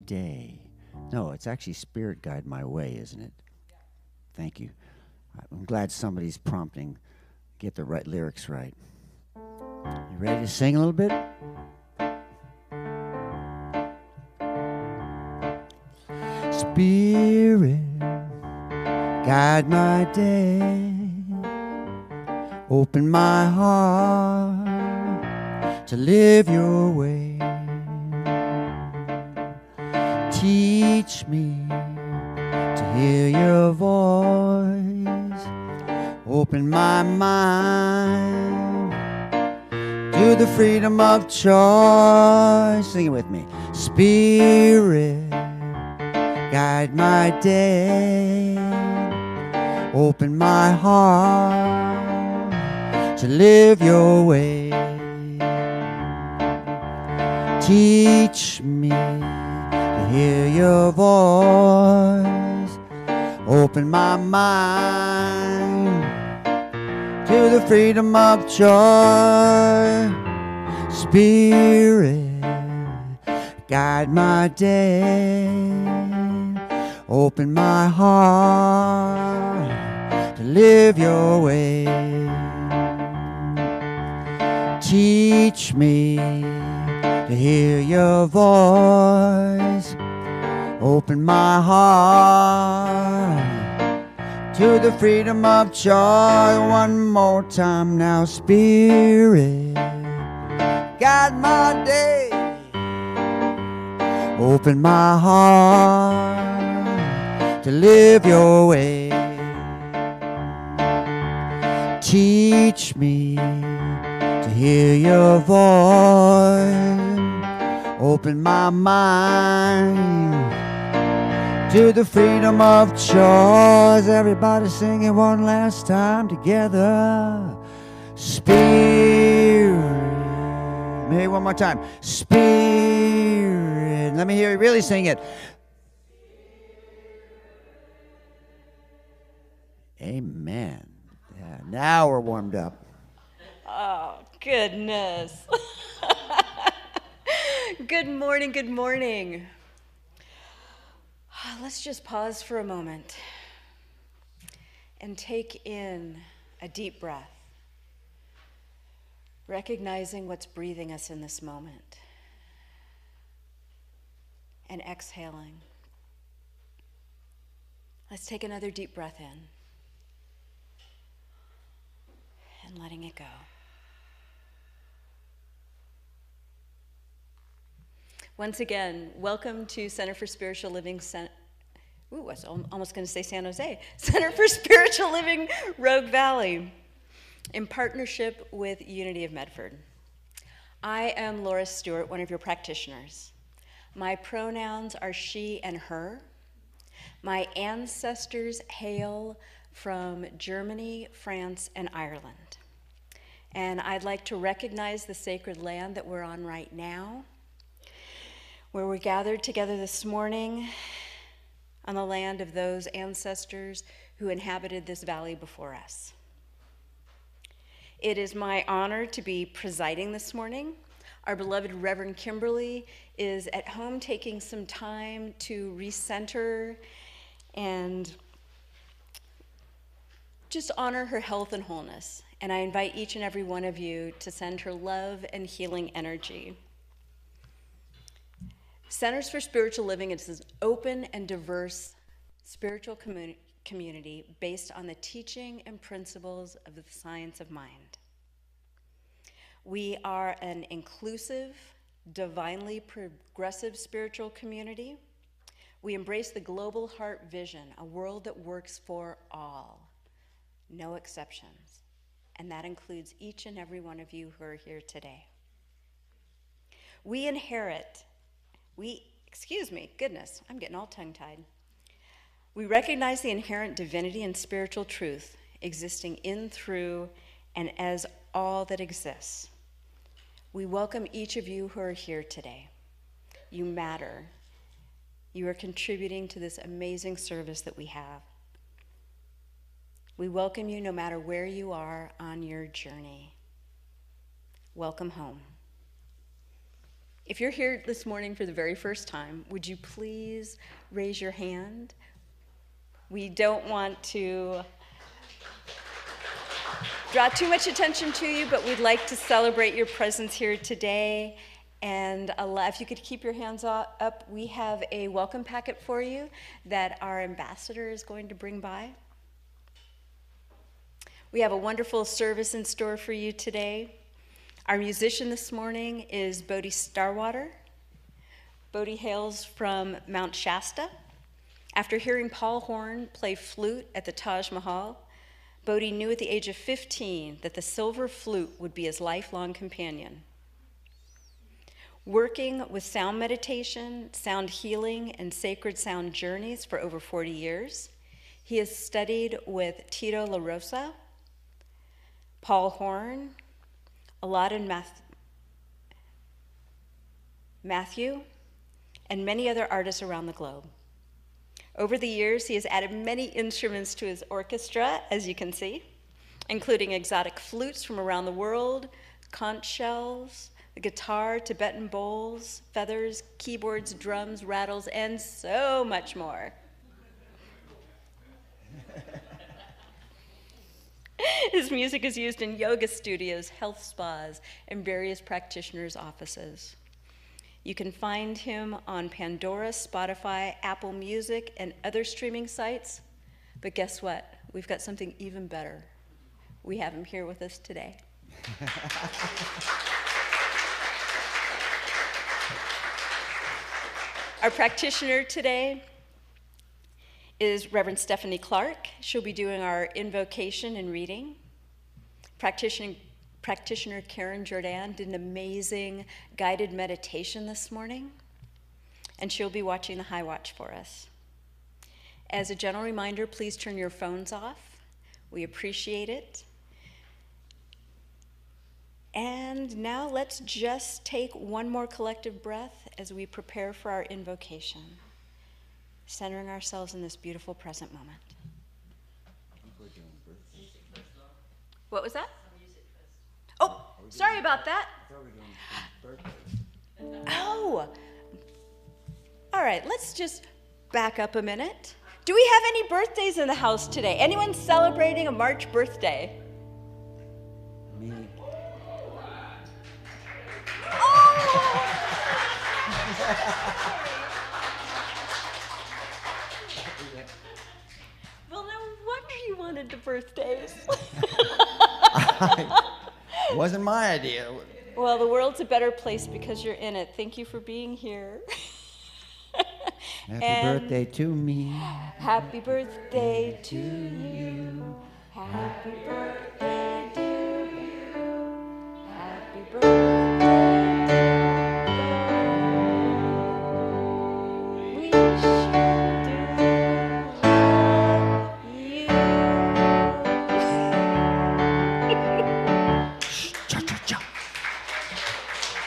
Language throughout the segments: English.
Day. No, it's actually Spirit Guide My Way, isn't it? Thank you. I'm glad somebody's prompting. Get the right lyrics right. You ready to sing a little bit? Spirit, guide my day. Open my heart to live your way. Teach me to hear your voice. Open my mind to the freedom of choice. Sing it with me. Spirit, guide my day. Open my heart to live your way. Teach me to hear your voice. Open my mind to the freedom of joy. Spirit, guide my day. Open my heart to live your way. Teach me to hear your voice. Open my heart to the freedom of joy. One more time now. Spirit, guide my day. Open my heart to live your way. Teach me to hear your voice. Open my mind to the freedom of choice. Everybody sing it one last time together. Spirit. Maybe one more time. Spirit. Let me hear you really sing it. Amen. Yeah, now we're warmed up. Oh, goodness. Good morning, good morning. Let's just pause for a moment and take in a deep breath, recognizing what's breathing us in this moment, and exhaling. Let's take another deep breath in and letting it go. Once again, welcome to Center for Spiritual Living. I was almost going to say San Jose. Center for Spiritual Living, Rogue Valley, in partnership with Unity of Medford. I am Laura Stewart, one of your practitioners. My pronouns are she and her. My ancestors hail from Germany, France, and Ireland. And I'd like to recognize the sacred land that we're on right now, where we're gathered together this morning on the land of those ancestors who inhabited this valley before us. It is my honor to be presiding this morning. Our beloved Reverend Kimberly is at home taking some time to recenter and just honor her health and wholeness. And I invite each and every one of you to send her love and healing energy. Centers for Spiritual Living is an open and diverse spiritual community based on the teaching and principles of the science of mind. We are an inclusive, divinely progressive spiritual community. We embrace the global heart vision, a world that works for all, no exceptions. And that includes each and every one of you who are here today. I'm getting all tongue-tied. We recognize the inherent divinity and spiritual truth existing in, through, and as all that exists. We welcome each of you who are here today. You matter. You are contributing to this amazing service that we have. We welcome you no matter where you are on your journey. Welcome home. If you're here this morning for the very first time, would you please raise your hand? We don't want to draw too much attention to you, but we'd like to celebrate your presence here today. And if you could keep your hands up, we have a welcome packet for you that our ambassador is going to bring by. We have a wonderful service in store for you today. Our musician this morning is Bodhi Starwater. Bodhi hails from Mount Shasta. After hearing Paul Horn play flute at the Taj Mahal, Bodhi knew at the age of 15 that the silver flute would be his lifelong companion. Working with sound meditation, sound healing, and sacred sound journeys for over 40 years, he has studied with Tito La Rosa, Paul Horn, Aladdin Matthew, and many other artists around the globe. Over the years, he has added many instruments to his orchestra, as you can see, including exotic flutes from around the world, conch shells, the guitar, Tibetan bowls, feathers, keyboards, drums, rattles, and so much more. His music is used in yoga studios, health spas, and various practitioners' offices. You can find him on Pandora, Spotify, Apple Music, and other streaming sites. But guess what? We've got something even better. We have him here with us today. Our practitioner today is Reverend Stephanie Clark. She'll be doing our invocation and reading. Practitioner Karen Jordan did an amazing guided meditation this morning, and she'll be watching the High Watch for us. As a general reminder, please turn your phones off. We appreciate it. And now let's just take one more collective breath as we prepare for our invocation, centering ourselves in this beautiful present moment. What was that? Oh, sorry about that. Oh, all right, let's just back up a minute. Do we have any birthdays in the house today? Anyone celebrating a March birthday? Me. Oh! Well, no wonder you wanted the birthdays. It wasn't my idea. Well, the world's a better place because you're in it. Thank you for being here. Happy birthday to me. Happy birthday to you. Happy birthday to you. Happy birthday to you. We should do you. Cha-cha-cha.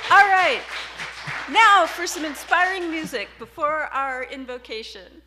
All right. Now for some inspiring music before our invocation.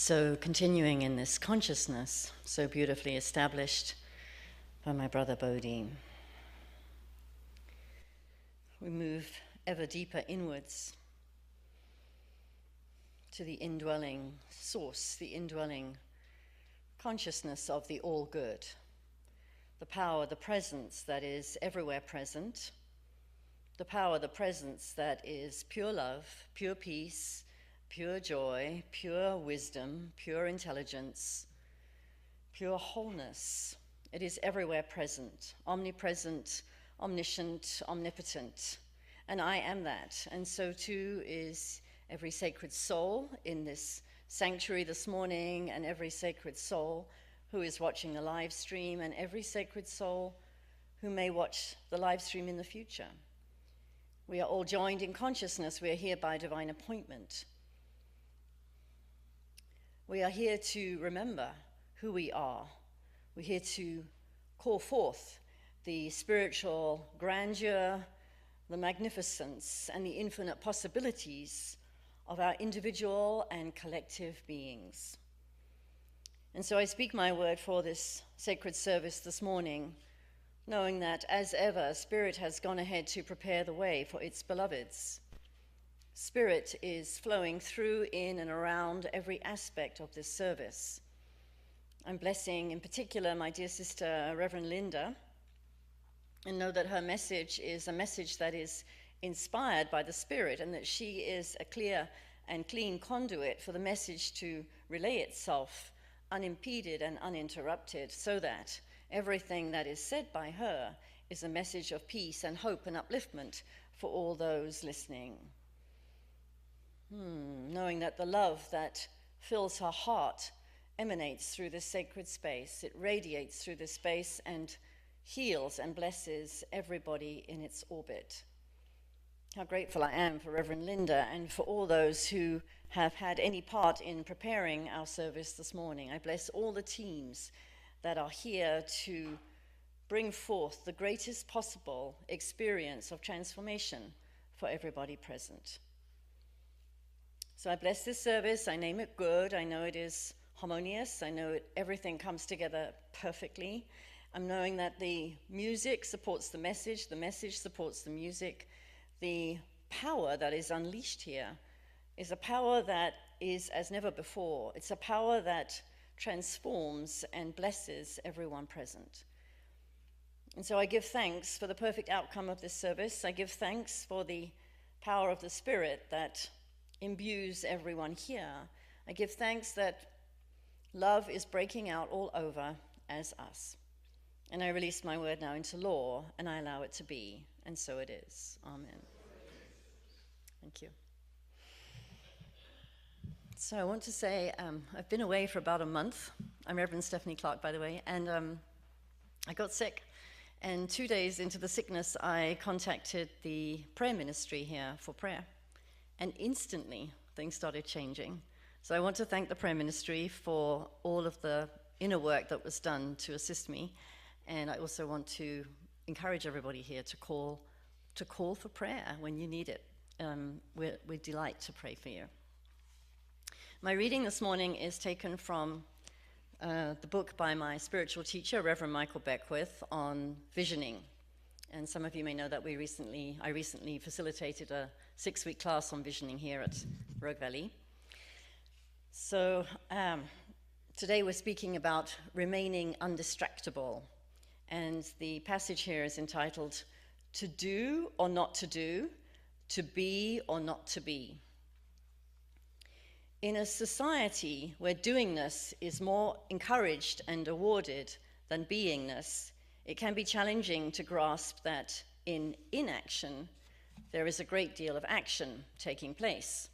So continuing in this consciousness, so beautifully established by my brother Bodhi, we move ever deeper inwards to the indwelling source, the indwelling consciousness of the all good, the power, the presence that is everywhere present, the power, the presence that is pure love, pure peace, pure joy, pure wisdom, pure intelligence, pure wholeness. It is everywhere present, omnipresent, omniscient, omnipotent. And I am that. And so too is every sacred soul in this sanctuary this morning, and every sacred soul who is watching the live stream, and every sacred soul who may watch the live stream in the future. We are all joined in consciousness. We are here by divine appointment. We are here to remember who we are. We're here to call forth the spiritual grandeur, the magnificence, and the infinite possibilities of our individual and collective beings. And so I speak my word for this sacred service this morning, knowing that, as ever, Spirit has gone ahead to prepare the way for its beloveds. Spirit is flowing through, in, and around every aspect of this service. I'm blessing, in particular, my dear sister, Reverend Linda, and know that her message is a message that is inspired by the Spirit, and that she is a clear and clean conduit for the message to relay itself unimpeded and uninterrupted, so that everything that is said by her is a message of peace and hope and upliftment for all those listening. Knowing that the love that fills her heart emanates through this sacred space, it radiates through this space and heals and blesses everybody in its orbit. How grateful I am for Reverend Linda and for all those who have had any part in preparing our service this morning. I bless all the teams that are here to bring forth the greatest possible experience of transformation for everybody present. So I bless this service. I name it good. I know it is harmonious. I know everything comes together perfectly. I'm knowing that the music supports the message supports the music. The power that is unleashed here is a power that is as never before. It's a power that transforms and blesses everyone present. And so I give thanks for the perfect outcome of this service. I give thanks for the power of the Spirit that imbues everyone here. I give thanks that love is breaking out all over as us. And I release my word now into law, and I allow it to be, and so it is. Amen. Thank you. So I want to say I've been away for about a month. I'm Reverend Stephanie Clark, by the way, and I got sick. And 2 days into the sickness, I contacted the prayer ministry here for prayer. And instantly, things started changing. So I want to thank the prayer ministry for all of the inner work that was done to assist me. And I also want to encourage everybody here to call for prayer when you need it. We delight to pray for you. My reading this morning is taken from the book by my spiritual teacher, Reverend Michael Beckwith, on visioning. And some of you may know that I recently facilitated a 6-week class on visioning here at Rogue Valley. So today we're speaking about remaining undistractable. And the passage here is entitled, "To do or not to do, to be or not to be." In a society where doingness is more encouraged and awarded than beingness, it can be challenging to grasp that in inaction, there is a great deal of action taking place.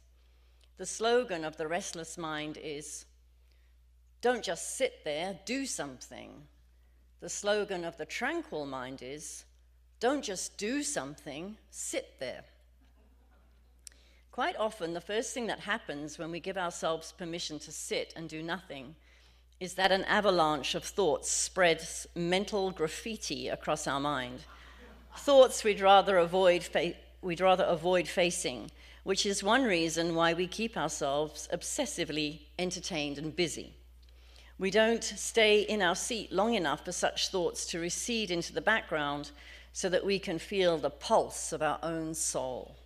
The slogan of the restless mind is, "Don't just sit there, do something." The slogan of the tranquil mind is, "Don't just do something, sit there." Quite often, the first thing that happens when we give ourselves permission to sit and do nothing is that an avalanche of thoughts spreads mental graffiti across our mind. Thoughts we'd rather avoid facing, which is one reason why we keep ourselves obsessively entertained and busy. We don't stay in our seat long enough for such thoughts to recede into the background so that we can feel the pulse of our own soul.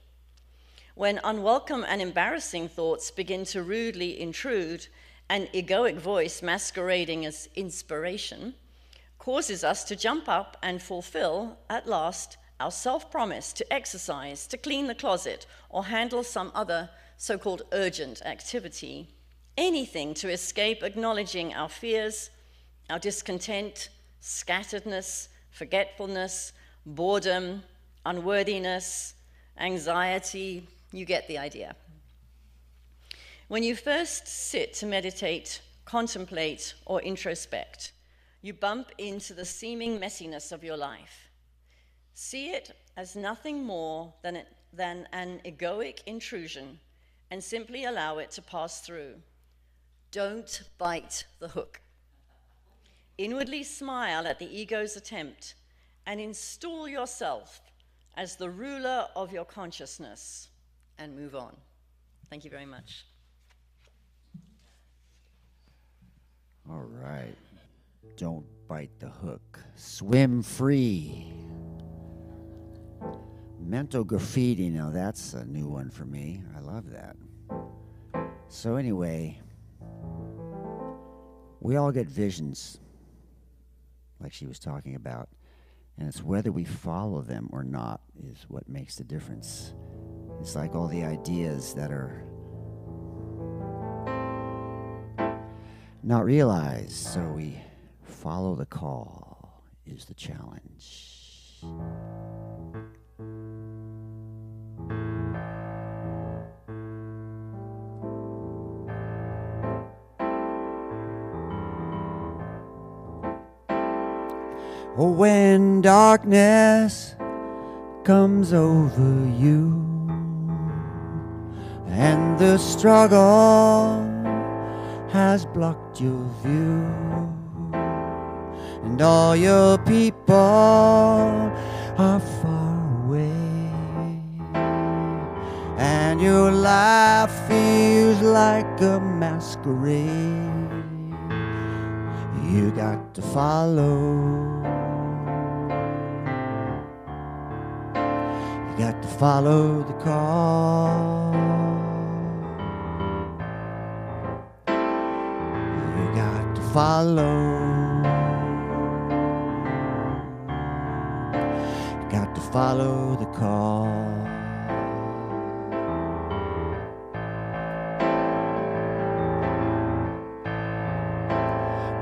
When unwelcome and embarrassing thoughts begin to rudely intrude, an egoic voice masquerading as inspiration causes us to jump up and fulfill, at last, our self-promise to exercise, to clean the closet, or handle some other so-called urgent activity. Anything to escape acknowledging our fears, our discontent, scatteredness, forgetfulness, boredom, unworthiness, anxiety. You get the idea. When you first sit to meditate, contemplate, or introspect, you bump into the seeming messiness of your life. See it as nothing more than an egoic intrusion and simply allow it to pass through. Don't bite the hook. Inwardly smile at the ego's attempt and install yourself as the ruler of your consciousness and move on. Thank you very much. All right. Don't bite the hook. Swim free. Mental graffiti. Now that's a new one for me. I love that. So anyway, we all get visions, like she was talking about. And it's whether we follow them or not is what makes the difference. It's like all the ideas that are not realized, so we follow the call is the challenge. Oh, when darkness comes over you and the struggle has blocked your view, and all your people are far away, and your life feels like a masquerade, you got to follow. You got to follow the call. You got to follow. You got to follow the call.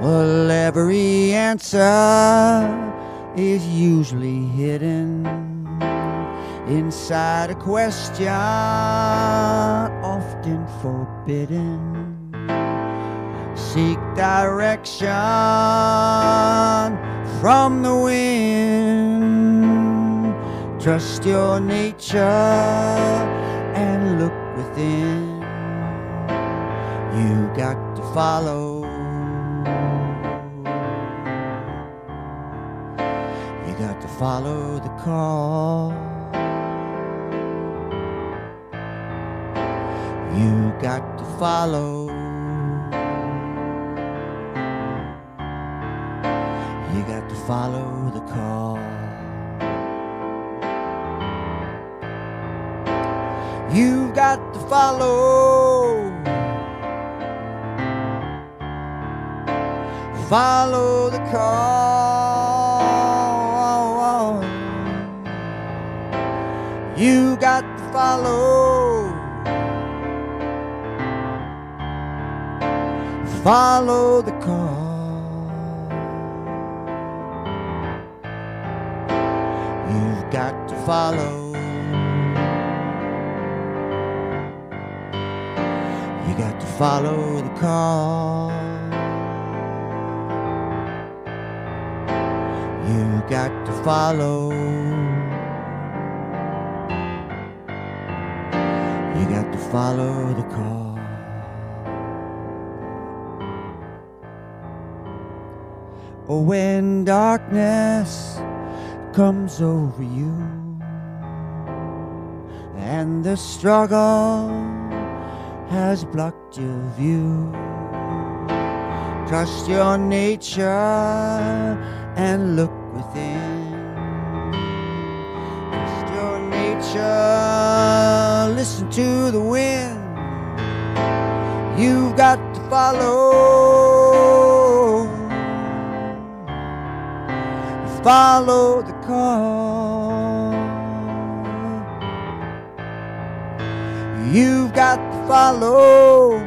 Well, every answer is usually hidden inside a question, often forbidden. Seek direction from the wind. Trust your nature and look within. You got to follow. You got to follow the call. You got to follow. You got to follow the call. You got to follow. Follow the call. You got to follow. Follow the call. You've got to follow. You got to follow the call. You got to follow. You got to follow the call. Oh, when darkness comes over you and the struggle has blocked your view. Trust your nature and look within. Trust your nature, listen to the wind. You've got to follow the call. You've got to follow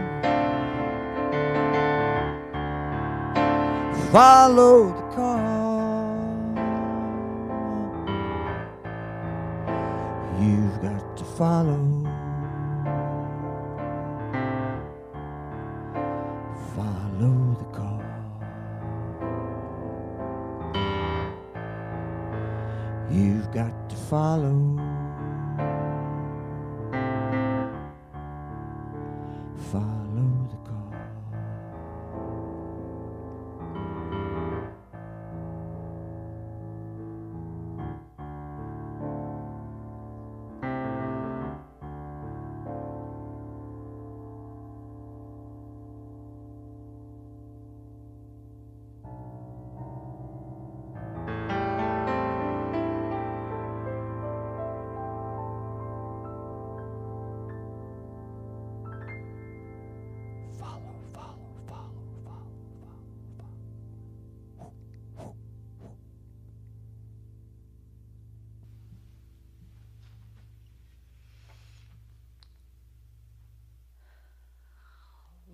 the call. You've got to follow the call. You've got to follow the call.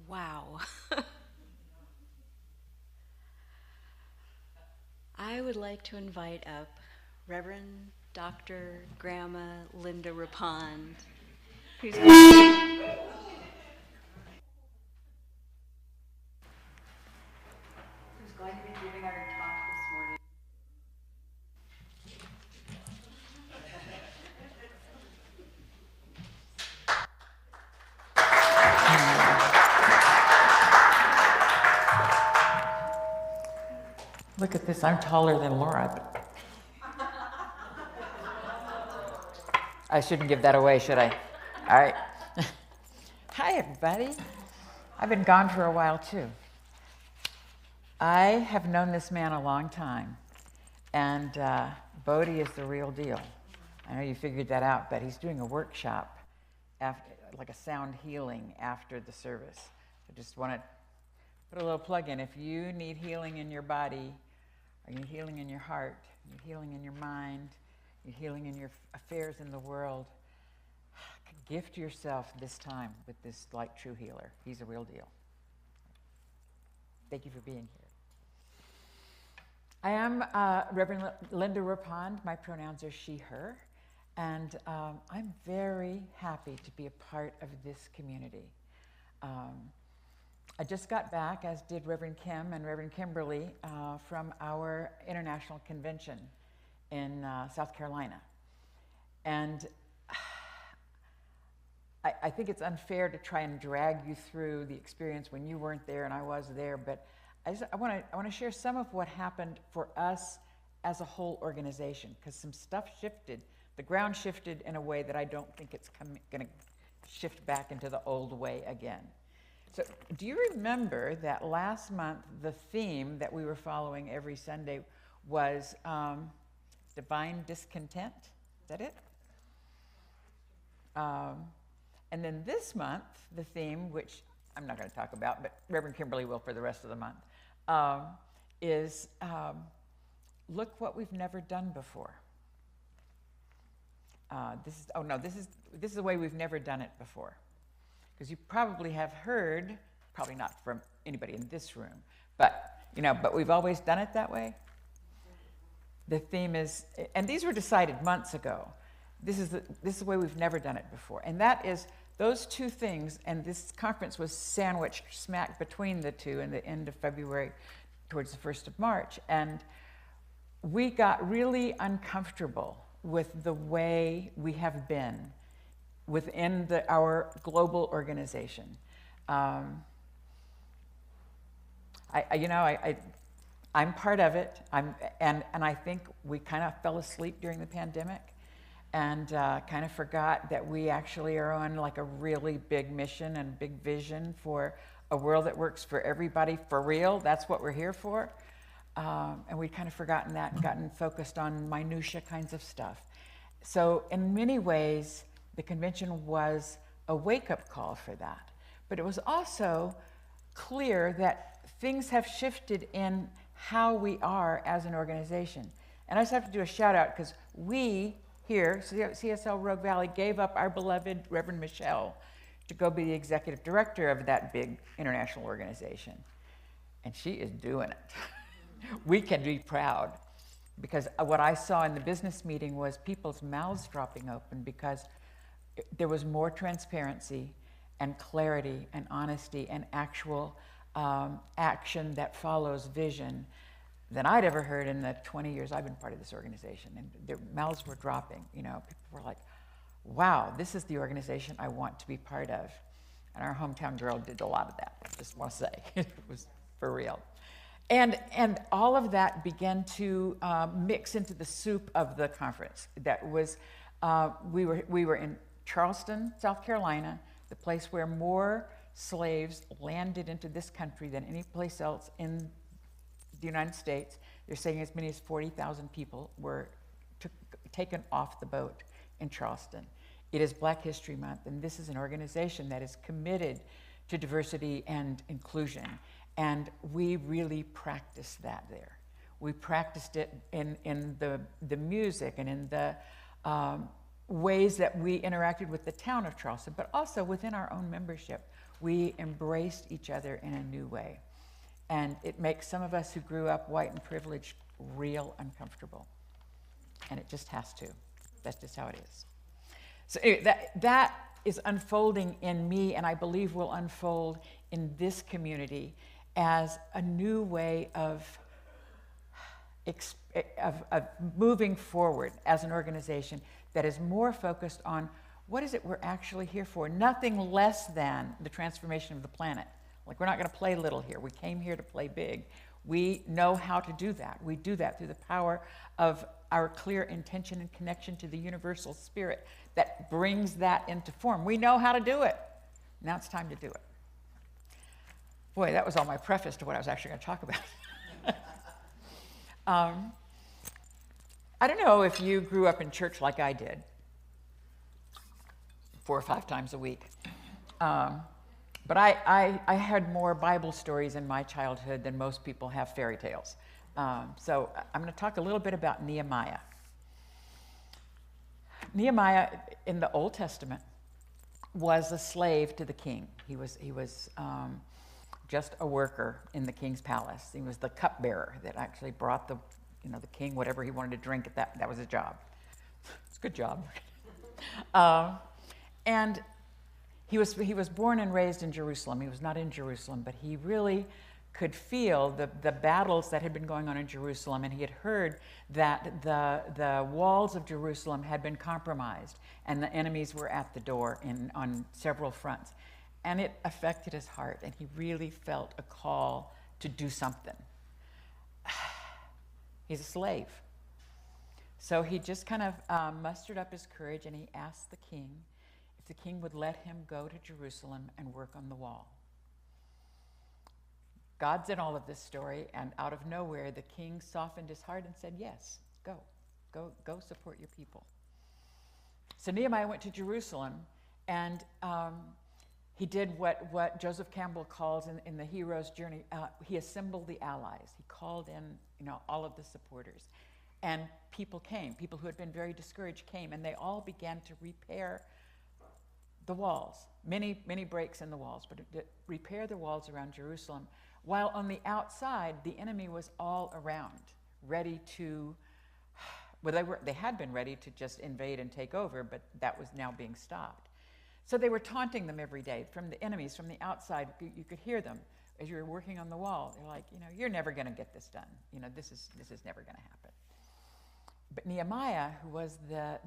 Wow. I would like to invite up Reverend Dr. Grandma Linda Rapond, who's going to be giving our talk this morning. Look at this, I'm taller than Laura. I shouldn't give that away, should I? All right. Hi, everybody. I've been gone for a while, too. I have known this man a long time, and Bodhi is the real deal. I know you figured that out, but he's doing a workshop, after, like a sound healing after the service. I just want to put a little plug in. If you need healing in your body, or you need healing in your heart, you're healing in your mind, you're healing in your affairs in the world, gift yourself this time with this like true healer. He's a real deal. Thank you for being here. I am Reverend Linda Rapond. My pronouns are she, her. And I'm very happy to be a part of this community. I just got back, as did Reverend Kim and Reverend Kimberly, from our international convention in South Carolina. And I think it's unfair to try and drag you through the experience when you weren't there and I was there, but I want to share some of what happened for us as a whole organization, because some stuff shifted. The ground shifted in a way that I don't think it's going to shift back into the old way again. So do you remember that last month the theme that we were following every Sunday was divine discontent? Is that it? And then this month, the theme, which I'm not going to talk about, but Reverend Kimberly will for the rest of the month, is look what we've never done before. This is the way we've never done it before. Because you probably have heard, probably not from anybody in this room, but we've always done it that way. The theme is, and these were decided months ago. This is the way we've never done it before, and that is those two things. And this conference was sandwiched smack between the two in the end of February, towards the 1st of March, and we got really uncomfortable with the way we have been within our global organization. I'm part of it, and I think we kind of fell asleep during the pandemic. and kind of forgot that we actually are on like a really big mission and big vision for a world that works for everybody for real. That's what we're here for. And we'd kind of forgotten that and gotten focused on minutia kinds of stuff. So in many ways, the convention was a wake-up call for that. But it was also clear that things have shifted in how we are as an organization. And I just have to do a shout out because we here, CSL Rogue Valley, gave up our beloved Reverend Michelle to go be the executive director of that big international organization. And she is doing it. We can be proud, because what I saw in the business meeting was people's mouths dropping open because there was more transparency and clarity and honesty and actual action that follows vision than I'd ever heard in the 20 years I've been part of this organization. And their mouths were dropping. You know, people were like, wow, this is the organization I want to be part of. And our hometown girl did a lot of that, I just want to say. It was for real. And all of that began to mix into the soup of the conference. That was, we were in Charleston, South Carolina, the place where more slaves landed into this country than any place else in the United States. They're saying as many as 40,000 people were taken off the boat in Charleston. It is Black History Month, and this is an organization that is committed to diversity and inclusion. And we really practiced that there. We practiced it in the music and in the ways that we interacted with the town of Charleston, but also within our own membership. We embraced each other in a new way. And it makes some of us who grew up white and privileged real uncomfortable. And it just has to. That's just how it is. So anyway, that is unfolding in me, and I believe will unfold in this community as a new way of moving forward as an organization that is more focused on what is it we're actually here for, nothing less than the transformation of the planet. Like, we're not going to play little here. We came here to play big. We know how to do that. We do that through the power of our clear intention and connection to the universal spirit that brings that into form. We know how to do it. Now it's time to do it. Boy, that was all my preface to what I was actually going to talk about. I don't know if you grew up in church like I did, 4 or 5 times a week. But I had more Bible stories in my childhood than most people have fairy tales. So I'm going to talk a little bit about Nehemiah. Nehemiah in the Old Testament was a slave to the king. He was just a worker in the king's palace. He was the cupbearer that actually brought the king whatever he wanted to drink. That was his job. It's a good job. And he was born and raised in Jerusalem. He was not in Jerusalem, but he really could feel the battles that had been going on in Jerusalem, and he had heard that the walls of Jerusalem had been compromised and the enemies were at the door on several fronts. And it affected his heart, and he really felt a call to do something. He's a slave. So he just kind of mustered up his courage, and he asked the king if the king would let him go to Jerusalem and work on the wall. God's in all of this story, and out of nowhere, the king softened his heart and said, yes, go support your people. So Nehemiah went to Jerusalem, and he did what Joseph Campbell calls in the hero's journey, he assembled the allies. He called in all of the supporters. And people came. People who had been very discouraged came, and they all began to repair the walls. Many breaks in the walls, but repair the walls around Jerusalem. While on the outside, the enemy was all around, ready to, they had been ready to just invade and take over, but that was now being stopped. So they were taunting them every day from the enemies, from the outside. You could hear them as you were working on the wall. They're like, you're never going to get this done. This is never going to happen. But Nehemiah, who was the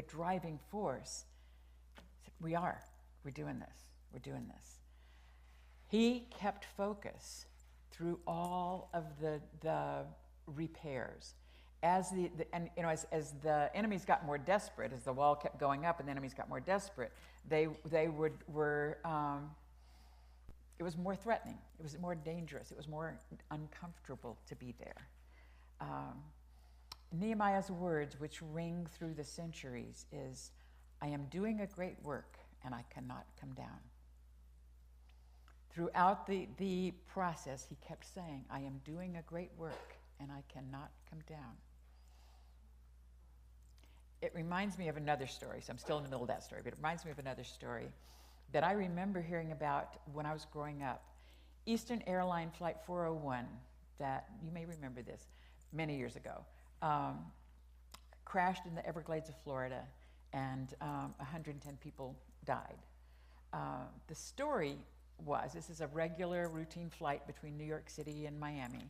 driving force, said, we're doing this. He kept focus through all of the repairs as as the enemies got more desperate, as the wall kept going up and the enemies got more desperate, it was more threatening. It was more dangerous. It was more uncomfortable to be there. Nehemiah's words, which ring through the centuries, is, "I am doing a great work and I cannot come down." Throughout the process, he kept saying, "I am doing a great work and I cannot come down." It reminds me of another story, so I'm still in the middle of that story, but it reminds me of another story that I remember hearing about when I was growing up. Eastern Airline Flight 401, that you may remember this, many years ago, crashed in the Everglades of Florida, and 110 people died. The story was, this is a regular routine flight between New York City and Miami,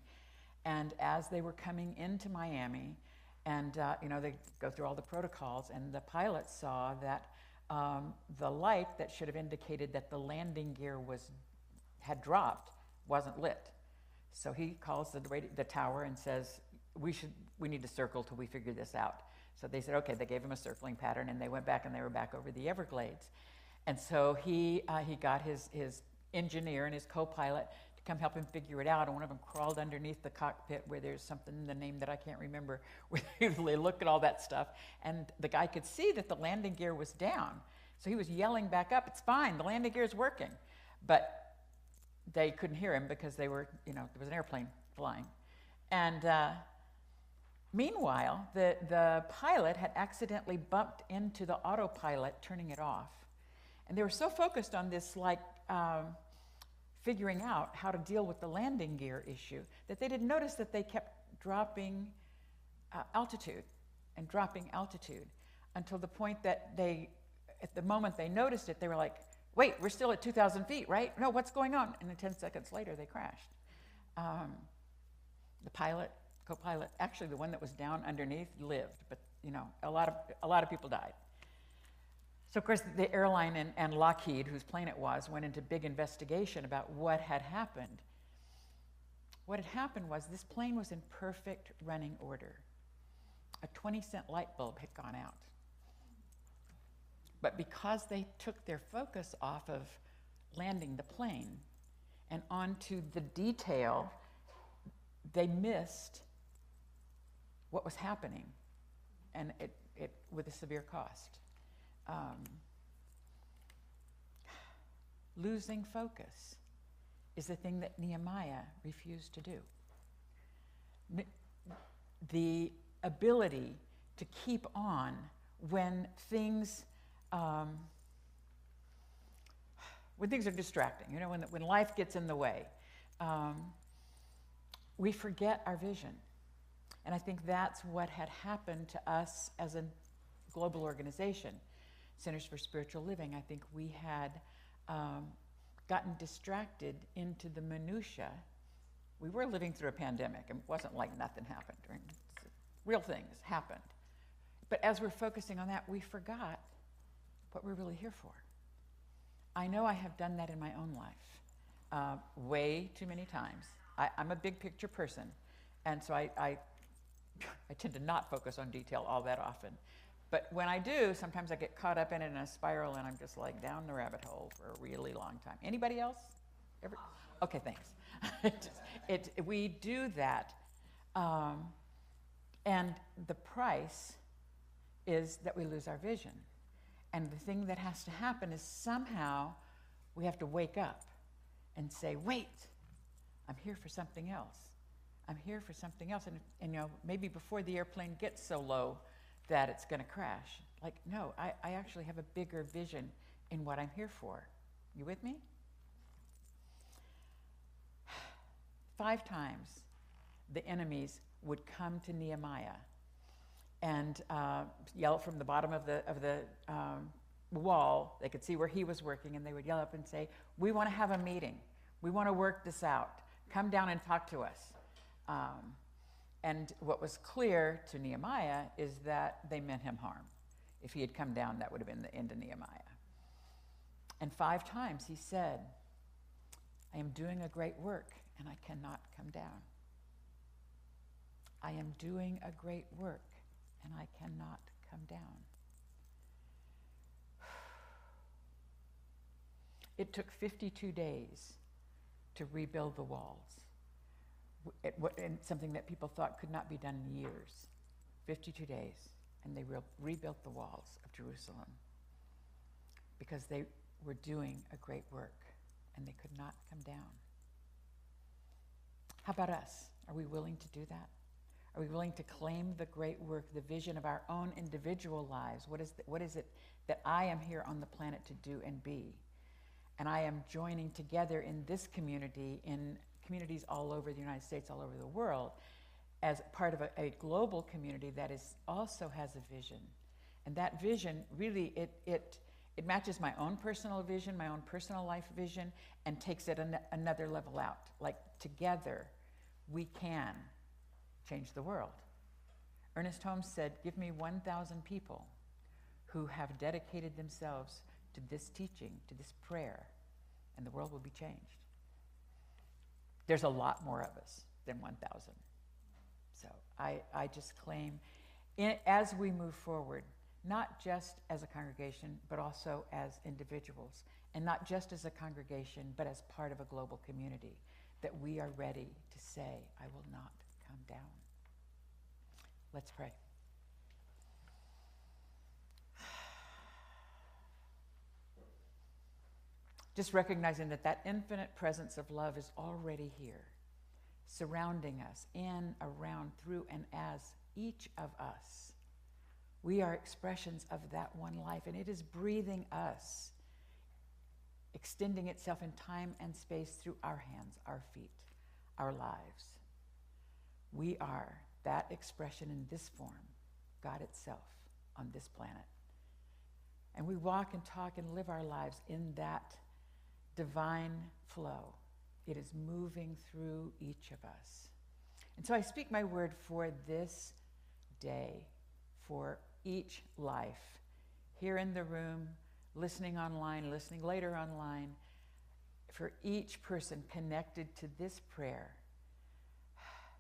and as they were coming into Miami, and they go through all the protocols, and the pilot saw that the light that should have indicated that the landing gear had dropped wasn't lit. So he calls the tower and says, we need to circle till we figure this out. So they said, okay. They gave him a circling pattern, and they went back, and they were back over the Everglades. And so he got his engineer and his co-pilot to come help him figure it out. And one of them crawled underneath the cockpit where there's something, the name that I can't remember, where they look at all that stuff. And the guy could see that the landing gear was down. So he was yelling back up, "It's fine, the landing gear is working." But they couldn't hear him because they were, there was an airplane flying. And meanwhile, the pilot had accidentally bumped into the autopilot, turning it off. And they were so focused on this, figuring out how to deal with the landing gear issue, that they didn't notice that they kept dropping altitude and dropping altitude until the point that at the moment they noticed it, they were like, "Wait, we're still at 2,000 feet, right? No, what's going on?" And then 10 seconds later, they crashed. The pilot, co-pilot, actually the one that was down underneath lived, but a lot of people died. So, of course, the airline and Lockheed, whose plane it was, went into big investigation about what had happened. What had happened was this plane was in perfect running order. A 20-cent light bulb had gone out. But because they took their focus off of landing the plane and onto the detail, they missed what was happening, and it with a severe cost. Losing focus is the thing that Nehemiah refused to do. The ability to keep on when things are distracting, when life gets in the way, we forget our vision. And I think that's what had happened to us as a global organization, Centers for Spiritual Living. I think we had gotten distracted into the minutia. We were living through a pandemic. It wasn't like nothing happened. Real things happened. But as we're focusing on that, we forgot what we're really here for. I know I have done that in my own life way too many times. I'm a big picture person, and so I tend to not focus on detail all that often. But when I do, sometimes I get caught up in it in a spiral, and I'm just like down the rabbit hole for a really long time. Anybody else? Okay, thanks. We do that, and the price is that we lose our vision. And the thing that has to happen is somehow we have to wake up and say, "Wait, I'm here for something else. I'm here for something else." And maybe before the airplane gets so low that it's going to crash. Like, no, I actually have a bigger vision in what I'm here for. You with me? 5 times the enemies would come to Nehemiah and yell from the bottom of the wall. They could see where he was working, and they would yell up and say, "We want to have a meeting. We want to work this out. Come down and talk to us." And what was clear to Nehemiah is that they meant him harm. If he had come down, that would have been the end of Nehemiah. And 5 times he said, "I am doing a great work, and I cannot come down. I am doing a great work, and I cannot come down. It took 52 days to rebuild the walls, and something that people thought could not be done in years. 52 days, and they rebuilt the walls of Jerusalem because they were doing a great work, and they could not come down. How about us? Are we willing to do that? Are we willing to claim the great work, the vision of our own individual lives? What is it that I am here on the planet to do and be? And I am joining together in this community, in communities all over the United States, all over the world, as part of a global community that also has a vision. And that vision, really, it matches my own personal vision, my own personal life vision, and takes it another level out. Like, together, we can change the world. Ernest Holmes said, give me 1,000 people who have dedicated themselves to this teaching, to this prayer, and the world will be changed. There's a lot more of us than 1,000. So I just claim, as we move forward, not just as a congregation, but also as individuals, and not just as a congregation, but as part of a global community, that we are ready to say, I will not come down. Let's pray. Just recognizing that infinite presence of love is already here, surrounding us, in, around, through, and as each of us. We are expressions of that one life, and it is breathing us, extending itself in time and space through our hands, our feet, our lives. We are that expression in this form, God itself on this planet. And we walk and talk and live our lives in that divine flow. It is moving through each of us. And so I speak my word for this day, for each life, here in the room, listening online, listening later online, for each person connected to this prayer,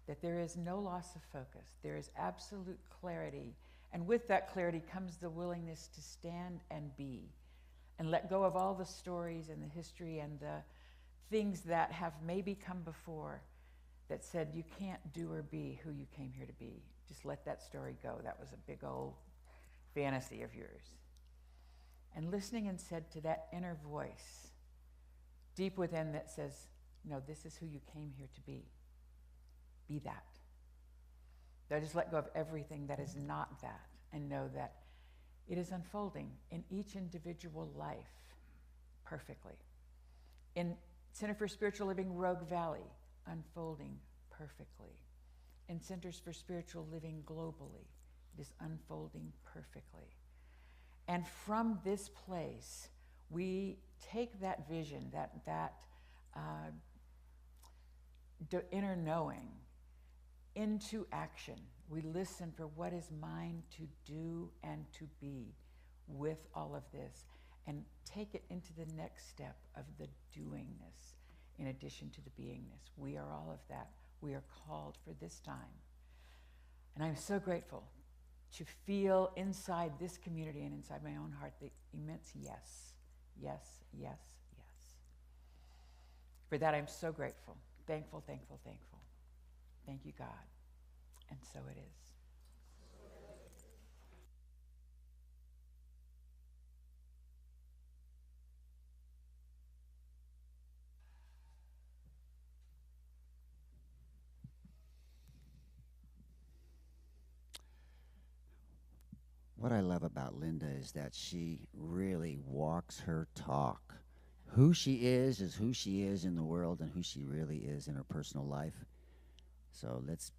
that there is no loss of focus. There is absolute clarity. And with that clarity comes the willingness to stand and be, and let go of all the stories and the history and the things that have maybe come before that said you can't do or be who you came here to be. Just let that story go. That was a big old fantasy of yours. And listening instead to that inner voice deep within that says, no, this is who you came here to be. Be that. Now just let go of everything that is not that, and know that it is unfolding in each individual life perfectly. In Center for Spiritual Living Rogue Valley, unfolding perfectly. In Centers for Spiritual Living globally, it is unfolding perfectly. And from this place, we take that vision, that inner knowing, into action. We listen for what is mine to do and to be with all of this, and take it into the next step of the doingness in addition to the beingness. We are all of that. We are called for this time. And I'm so grateful to feel inside this community and inside my own heart the immense yes, yes, yes, yes. For that I'm so grateful, thankful, thankful, thankful. Thank you, God. And so it is. What I love about Linda is that she really walks her talk. Who she is who she is in the world, and who she really is in her personal life. So let's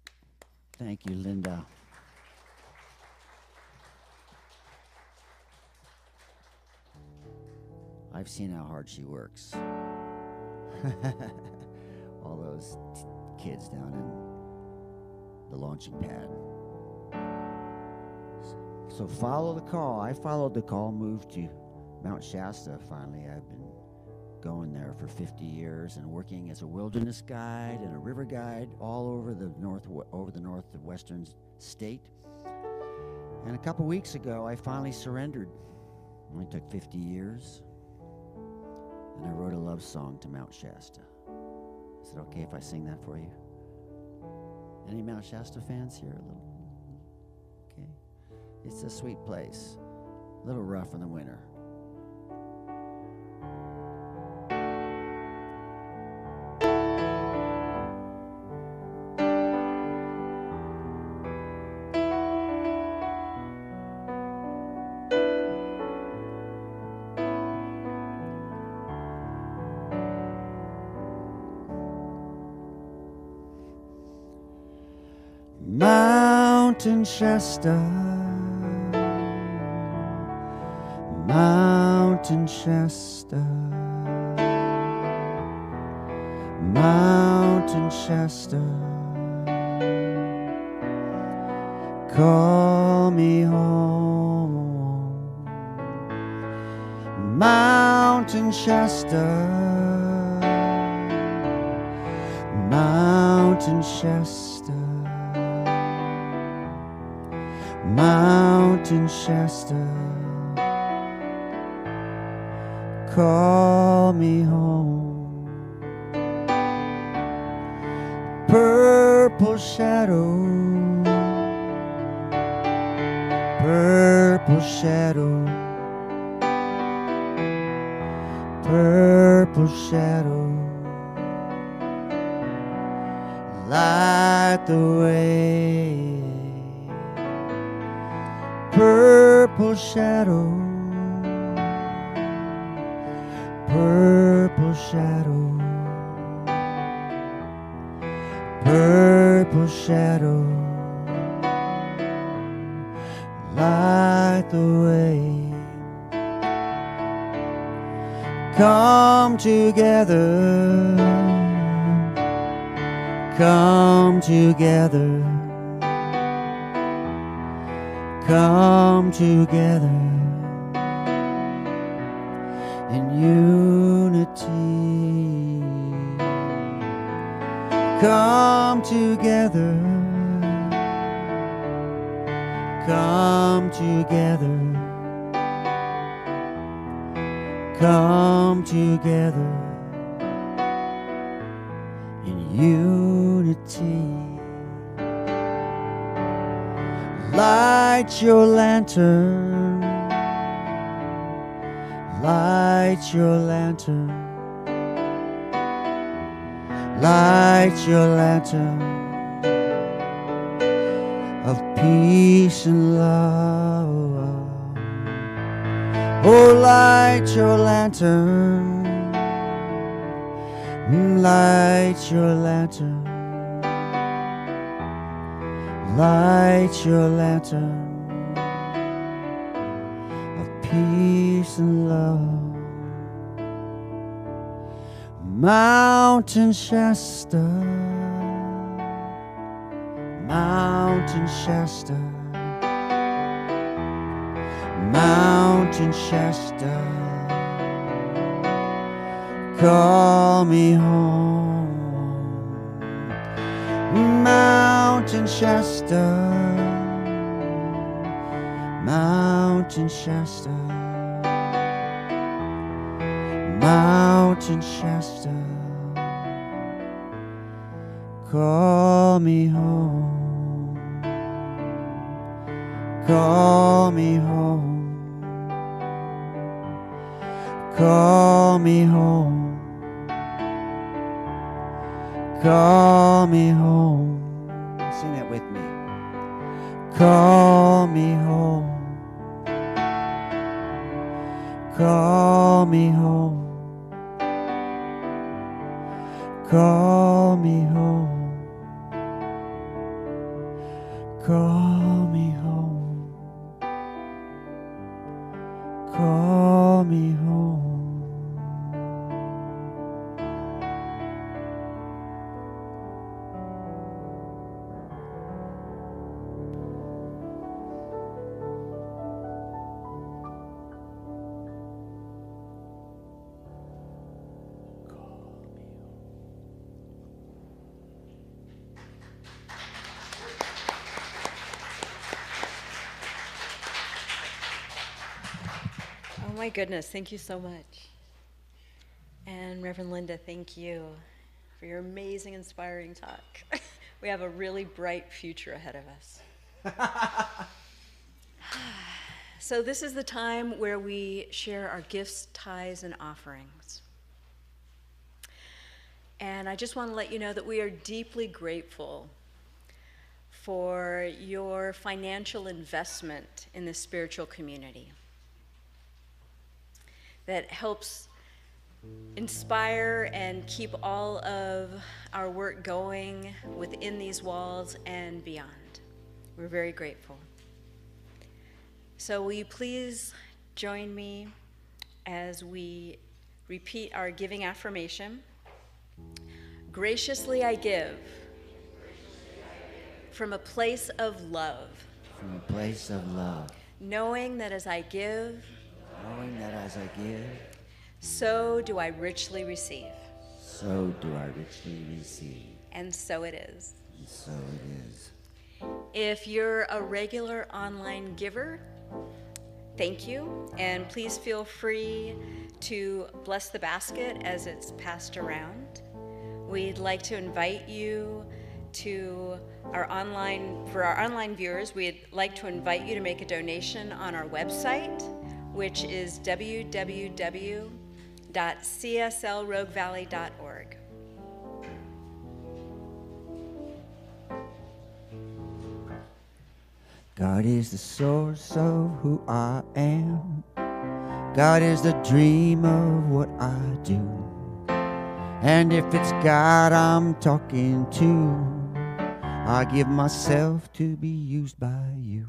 thank you, Linda. I've seen how hard she works. All those kids down in the launching pad. So follow the call. I followed the call, moved to Mount Shasta finally. I've been going there for 50 years and working as a wilderness guide and a river guide all over the northwestern state. And a couple weeks ago, I finally surrendered. It only took 50 years. And I wrote a love song to Mount Shasta. Is it okay if I sing that for you? Any Mount Shasta fans here? Okay. It's a sweet place. A little rough in the winter. Mountain Shasta, Mountain Shasta, Mountain Shasta, call me home. Mountain Shasta, Mountain Shasta, Mountain Shasta, call me home. Purple shadow, purple shadow, purple shadow, light the way. Purple shadow, purple shadow, purple shadow, light the way. Come together, come together, come together in unity. Come together, come together, come together in unity. Light your lantern, light your lantern, light your lantern of peace and love. Oh, light your lantern, light your lantern, light your lantern of peace and love. Mountain Shasta, Mountain Shasta, Mountain Shasta, call me home. Mountain Shasta, Mountain Shasta, Mountain Shasta, call me home, call me home, call me home, call me home. Sing that with me. Call me home, call me home, call me home, call me home, call me home. my goodness, thank you so much. And Reverend Linda, thank you for your amazing, inspiring talk. We have a really bright future ahead of us. So this is the time where we share our gifts, tithes, and offerings. And I just want to let you know that we are deeply grateful for your financial investment in the spiritual community that helps inspire and keep all of our work going within these walls and beyond. We're very grateful. So will you please join me as we repeat our giving affirmation? Graciously I give from a place of love. From a place of love. Knowing that as I give, so do I richly receive. So do I richly receive. And so it is. And so it is. If you're a regular online giver, thank you. And please feel free to bless the basket as it's passed around. We'd like to invite you to for our online viewers, we'd like to invite you to make a donation on our website, which is www.cslroguevalley.org. God is the source of who I am. God is the dream of what I do. And if it's God I'm talking to, I give myself to be used by you.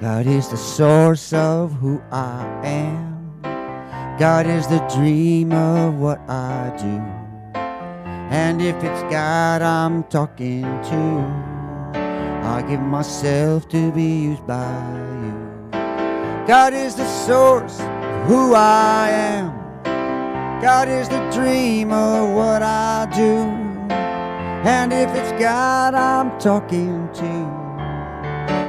God is the source of who I am. God is the dream of what I do. And if it's God I'm talking to, I give myself to be used by you. God is the source of who I am. God is the dream of what I do. And if it's God I'm talking to,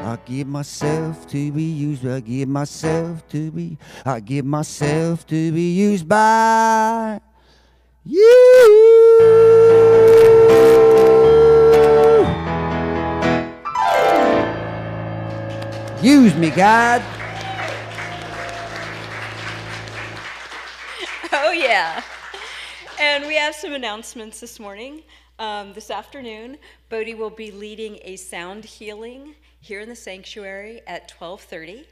I give myself to be used. I give myself to be used by you. Use me, God. Oh, yeah. And we have some announcements this morning. This afternoon, Bodhi will be leading a sound healing here in the sanctuary at 12:30.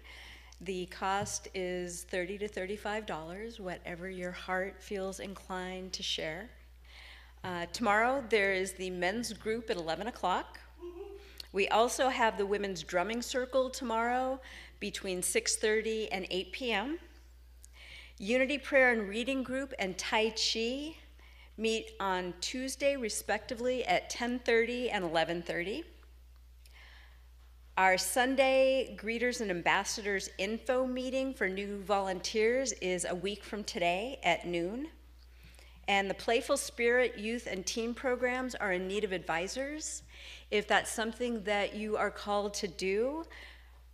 The cost is $30 to $35, whatever your heart feels inclined to share. Tomorrow, there is the men's group at 11 o'clock. We also have the women's drumming circle tomorrow between 6:30 and 8 p.m. Unity prayer and reading group and Tai Chi meet on Tuesday, respectively, at 10:30 and 11:30. Our Sunday Greeters and Ambassadors info meeting for new volunteers is a week from today at noon. And the Playful Spirit youth and teen programs are in need of advisors. If that's something that you are called to do,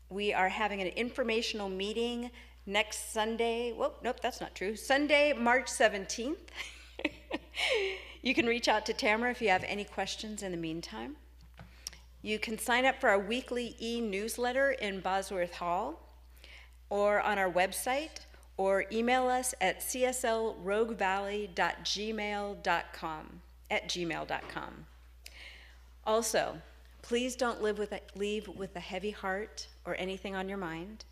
we are having an informational meeting next Sunday. Whoa, nope, that's not true. Sunday, March 17th. You can reach out to Tamara if you have any questions in the meantime. You can sign up for our weekly e-newsletter in Bosworth Hall or on our website, or email us at cslroguevalley.gmail.com. Also, please don't leave with a heavy heart or anything on your mind.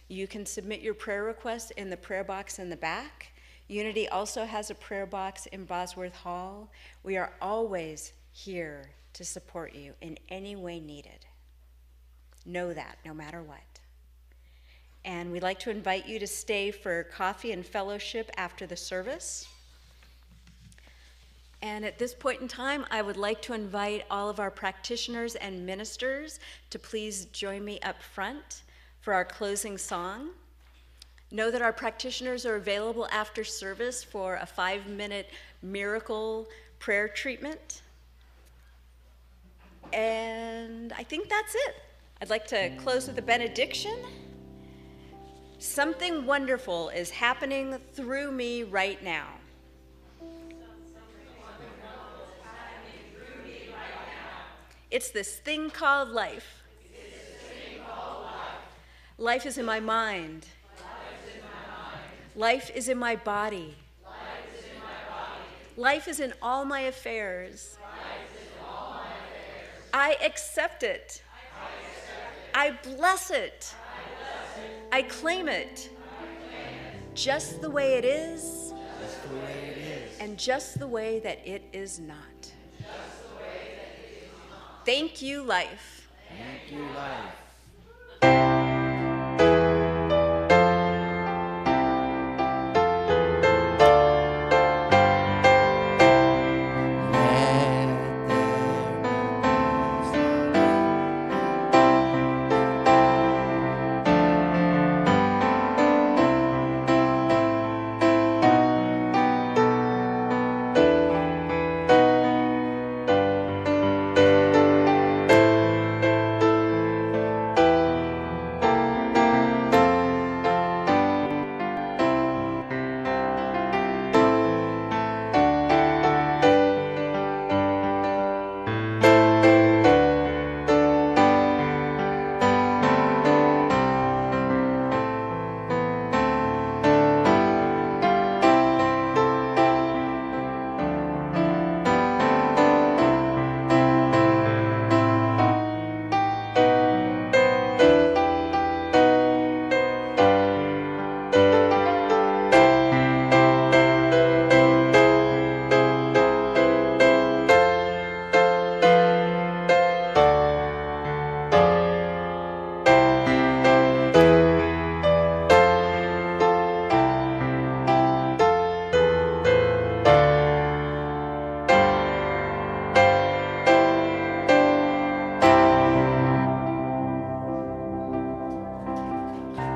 You can submit your prayer requests in the prayer box in the back. Unity also has a prayer box in Bosworth Hall. We are always here to support you in any way needed. Know that, no matter what. And we'd like to invite you to stay for coffee and fellowship after the service. And at this point in time, I would like to invite all of our practitioners and ministers to please join me up front for our closing song. Know that our practitioners are available after service for a 5-minute miracle prayer treatment. And I think that's it. I'd like to close with a benediction. Something wonderful is happening through me right now. It's this thing called life. Life is in my mind. Life is in my body. Life is in all my affairs. I accept it. I bless it. I claim it. Just the way it is. And just the way that it is not. Thank you, life. Thank you, life.